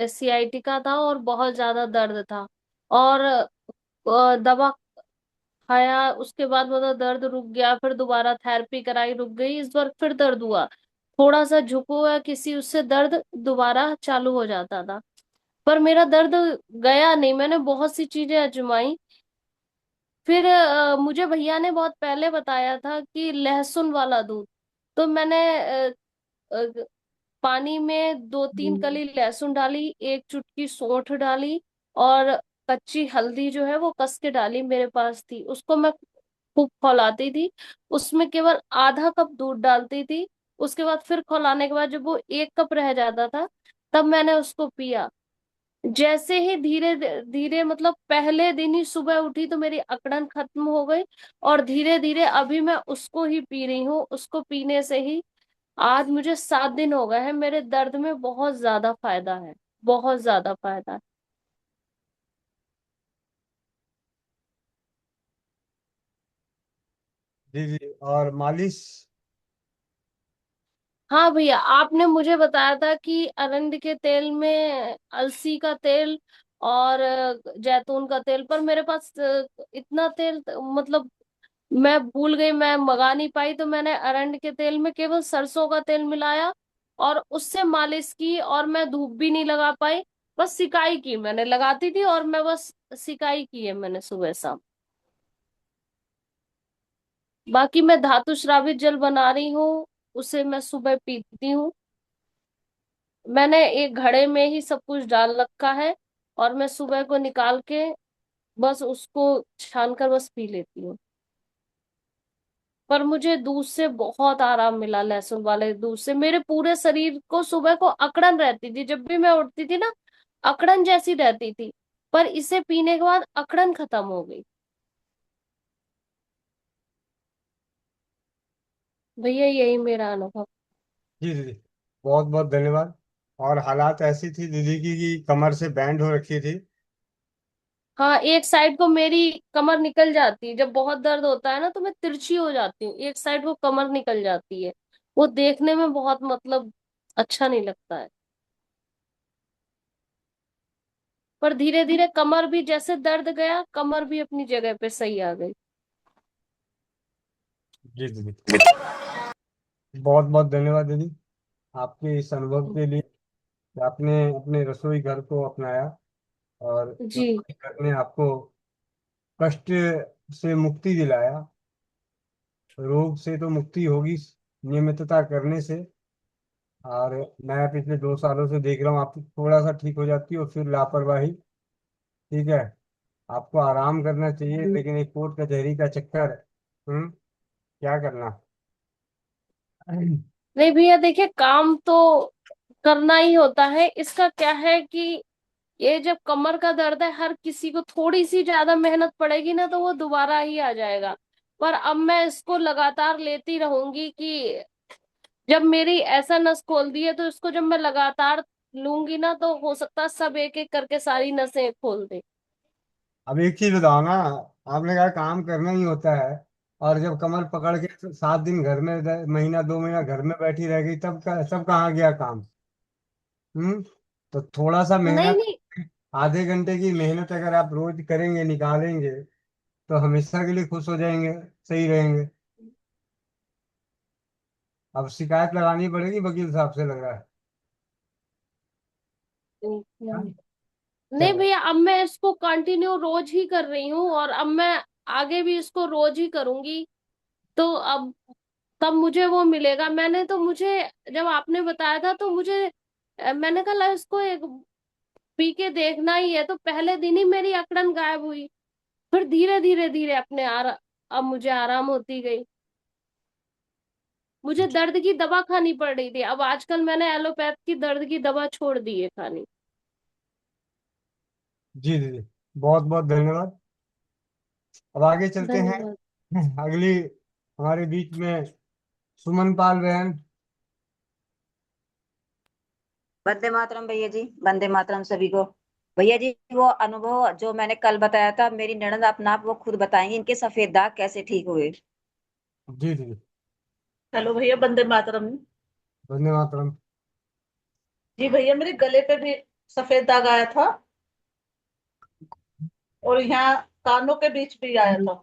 CIT का था और बहुत ज्यादा दर्द था। और दवा खाया, उसके बाद मतलब दर्द रुक गया, फिर दोबारा थेरेपी कराई, रुक गई, इस बार फिर दर्द हुआ। थोड़ा सा झुको या किसी उससे दर्द दोबारा चालू हो जाता था। पर मेरा दर्द गया नहीं, मैंने बहुत सी चीजें आजमाई। फिर मुझे भैया ने बहुत पहले बताया था कि लहसुन वाला दूध। तो मैंने अ, पानी में 2-3 कली लहसुन डाली, एक चुटकी सौंठ डाली, और कच्ची हल्दी जो है वो कस के डाली, मेरे पास थी, उसको मैं खूब खौलाती थी। उसमें केवल आधा कप दूध डालती थी। उसके बाद फिर खौलाने के बाद जब वो 1 कप रह जाता था, तब मैंने उसको पिया। जैसे ही धीरे धीरे, मतलब पहले दिन ही सुबह उठी तो मेरी अकड़न खत्म हो गई। और धीरे धीरे अभी मैं उसको ही पी रही हूँ। उसको पीने से ही आज मुझे 7 दिन हो गए हैं, मेरे दर्द में बहुत ज्यादा फायदा है, बहुत ज्यादा फायदा है। जी जी। और मालिश? हाँ भैया, आपने मुझे बताया था कि अरंडी के तेल में अलसी का तेल और जैतून का तेल, पर मेरे पास इतना तेल मतलब मैं भूल गई, मैं मंगा नहीं पाई, तो मैंने अरंड के तेल में केवल सरसों का तेल मिलाया और उससे मालिश की, और मैं धूप भी नहीं लगा पाई। बस सिकाई की, मैंने लगाती थी और मैं बस सिकाई की है मैंने सुबह शाम। बाकी मैं धातु श्रावित जल बना रही हूँ, उसे मैं सुबह पीती हूँ। मैंने एक घड़े में ही सब कुछ डाल रखा है, और मैं सुबह को निकाल के बस उसको छान कर बस पी लेती हूँ। पर मुझे दूध से बहुत आराम मिला, लहसुन वाले दूध से मेरे पूरे शरीर को सुबह को अकड़न रहती थी, जब भी मैं उठती थी ना, अकड़न जैसी रहती थी। पर इसे पीने के बाद अकड़न खत्म हो गई। भैया यही मेरा अनुभव। जी दीदी, बहुत बहुत धन्यवाद। और हालात ऐसी थी दीदी की कि कमर से बैंड हो रखी थी। हाँ, एक साइड को मेरी कमर निकल जाती है, जब बहुत दर्द होता है ना तो मैं तिरछी हो जाती हूँ, एक साइड को कमर निकल जाती है। वो देखने में बहुत मतलब अच्छा नहीं लगता है। पर धीरे धीरे कमर भी, जैसे दर्द गया, कमर भी अपनी जगह पे सही आ गई। जी दीदी, बहुत बहुत धन्यवाद दीदी, आपके इस अनुभव के लिए कि आपने अपने रसोई घर को अपनाया और जी। रसोई घर ने आपको कष्ट से मुक्ति दिलाया। रोग से तो मुक्ति होगी नियमितता करने से। और मैं पिछले 2 सालों से देख रहा हूँ, आप थोड़ा सा ठीक हो जाती हो फिर लापरवाही। ठीक है, आपको आराम करना चाहिए, लेकिन एक कोर्ट कचहरी का चक्कर। क्या करना। नहीं भैया, देखिए काम तो करना ही होता है। इसका क्या है कि ये जब कमर का दर्द है, हर किसी को थोड़ी सी ज्यादा मेहनत पड़ेगी ना तो वो दोबारा ही आ जाएगा। पर अब मैं इसको लगातार लेती रहूंगी कि जब मेरी ऐसा नस खोल दी है तो इसको जब मैं लगातार लूंगी ना, तो हो सकता है सब एक एक करके सारी नसें खोल दे। अब एक चीज बताओ ना, आपने कहा काम करना ही होता है, और जब कमर पकड़ के 7 दिन घर में महीना 2 महीना घर में बैठी रह गई, तब सब कहाँ गया काम? हम्म। तो थोड़ा सा नहीं मेहनत, नहीं। आधे घंटे की मेहनत अगर आप रोज करेंगे, निकालेंगे, तो हमेशा के लिए खुश हो जाएंगे, सही रहेंगे। अब शिकायत लगानी पड़ेगी वकील साहब से, लग रहा है। हाँ? नहीं चलो। भैया, अब मैं इसको कंटिन्यू रोज ही कर रही हूँ, और अब मैं आगे भी इसको रोज ही करूंगी। तो अब तब मुझे वो मिलेगा। मैंने तो मुझे जब आपने बताया था तो मुझे मैंने कहा ला इसको एक पी के देखना ही है, तो पहले दिन ही मेरी अकड़न गायब हुई। फिर धीरे धीरे धीरे अब मुझे आराम होती गई। मुझे दर्द की दवा खानी पड़ रही थी, अब आजकल मैंने एलोपैथ की दर्द की दवा छोड़ दी है खानी। जी दीदी, बहुत बहुत धन्यवाद। अब आगे चलते हैं। धन्यवाद। अगली हमारे बीच में सुमन पाल बहन। वंदे मातरम भैया जी, वंदे मातरम सभी को। भैया जी, वो अनुभव जो मैंने कल बताया था, मेरी ननद अपना आप वो खुद बताएंगी इनके सफेद दाग कैसे ठीक हुए। जी दीदी, हेलो भैया, वंदे मातरम। धन्यवाद। जी भैया, मेरे गले पे भी सफेद दाग आया था, और यहाँ कानों के बीच भी आया था।